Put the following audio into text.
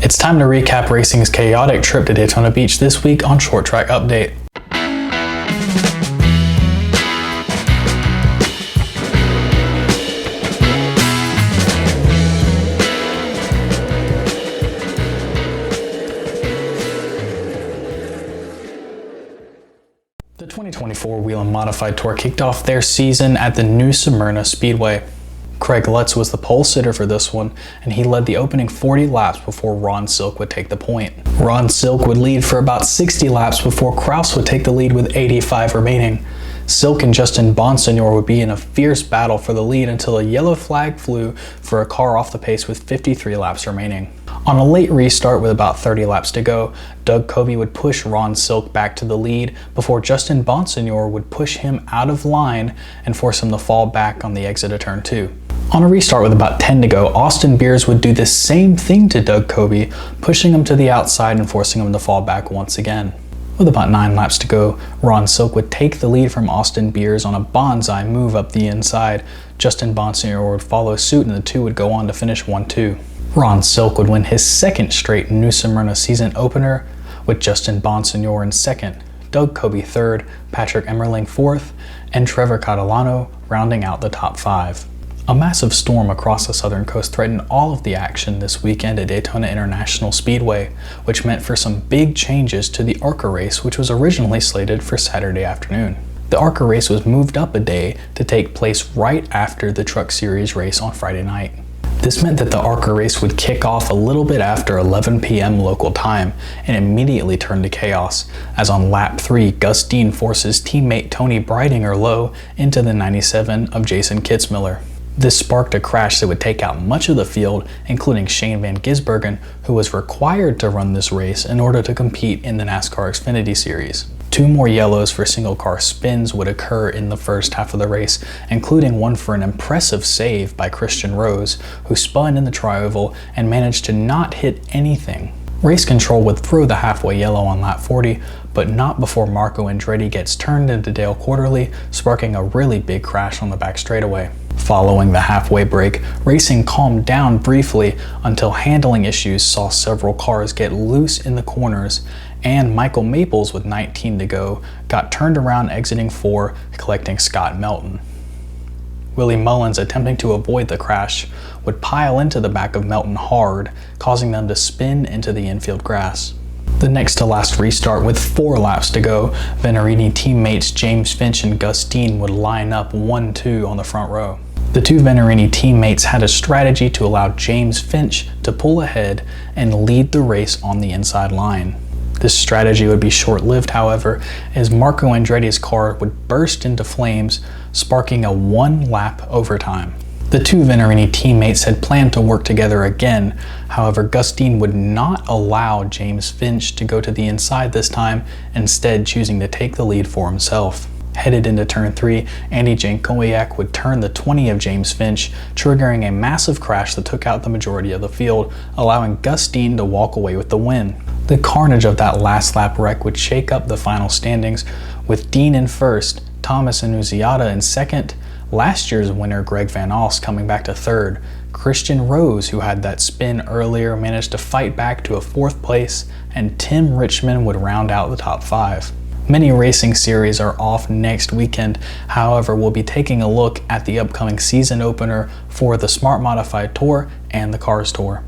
It's time to recap racing's chaotic trip to Daytona Beach this week on Short Track Update. The 2024 Whelen Modified Tour kicked off their season at the New Smyrna Speedway. Craig Lutz was the pole sitter for this one, and he led the opening 40 laps before Ron Silk would take the point. Ron Silk would lead for about 60 laps before Kraus would take the lead with 85 remaining. Silk and Justin Bonsignor would be in a fierce battle for the lead until a yellow flag flew for a car off the pace with 53 laps remaining. On a late restart with about 30 laps to go, Doug Covey would push Ron Silk back to the lead before Justin Bonsignor would push him out of line and force him to fall back on the exit of turn 2. On a restart with about 10 to go, Austin Beers would do the same thing to Doug Covey, pushing him to the outside and forcing him to fall back once again. With about 9 laps to go, Ron Silk would take the lead from Austin Beers on a bonsai move up the inside. Justin Bonsignor would follow suit and the two would go on to finish 1-2. Ron Silk would win his second straight New Smyrna season opener, with Justin Bonsignor in second, Doug Covey third, Patrick Emmerling fourth, and Trevor Catalano rounding out the top 5. A massive storm across the southern coast threatened all of the action this weekend at Daytona International Speedway, which meant for some big changes to the ARCA race, which was originally slated for Saturday afternoon. The ARCA race was moved up a day to take place right after the Truck Series race on Friday night. This meant that the ARCA race would kick off a little bit after 11 p.m. local time and immediately turn to chaos, as on lap 3, Gus Dean forces teammate Tony Breidinger low into the 97 of Jason Kitzmiller. This sparked a crash that would take out much of the field, including Shane Van Gisbergen, who was required to run this race in order to compete in the NASCAR Xfinity Series. 2 more yellows for single car spins would occur in the first half of the race, including one for an impressive save by Christian Rose, who spun in the tri-oval and managed to not hit anything. Race control would throw the halfway yellow on lap 40, but not before Marco Andretti gets turned into Dale Quarterly, sparking a really big crash on the back straightaway. Following the halfway break, racing calmed down briefly until handling issues saw several cars get loose in the corners, and Michael Maples, with 19 to go, got turned around exiting 4, collecting Scott Melton. Willie Mullins, attempting to avoid the crash, would pile into the back of Melton hard, causing them to spin into the infield grass. The next to last restart with 4 laps to go, Venerini teammates James Finch and Gus Dean would line up 1-2 on the front row. The 2 Venerini teammates had a strategy to allow James Finch to pull ahead and lead the race on the inside line. This strategy would be short-lived, however, as Marco Andretti's car would burst into flames, sparking a 1-lap overtime. The 2 Venerini teammates had planned to work together again, however Gus Dean would not allow James Finch to go to the inside this time, instead choosing to take the lead for himself. Headed into turn 3, Andy Jankowiak would turn the 20 of James Finch, triggering a massive crash that took out the majority of the field, allowing Gus Dean to walk away with the win. The carnage of that last lap wreck would shake up the final standings, with Dean in first, Thomas Annunziata in second, last year's winner Greg Van Alst coming back to third. Christian Rose, who had that spin earlier, managed to fight back to a 4th place, and Tim Richmond would round out the top 5. Many racing series are off next weekend, however we'll be taking a look at the upcoming season opener for the Smart Modified Tour and the Cars Tour.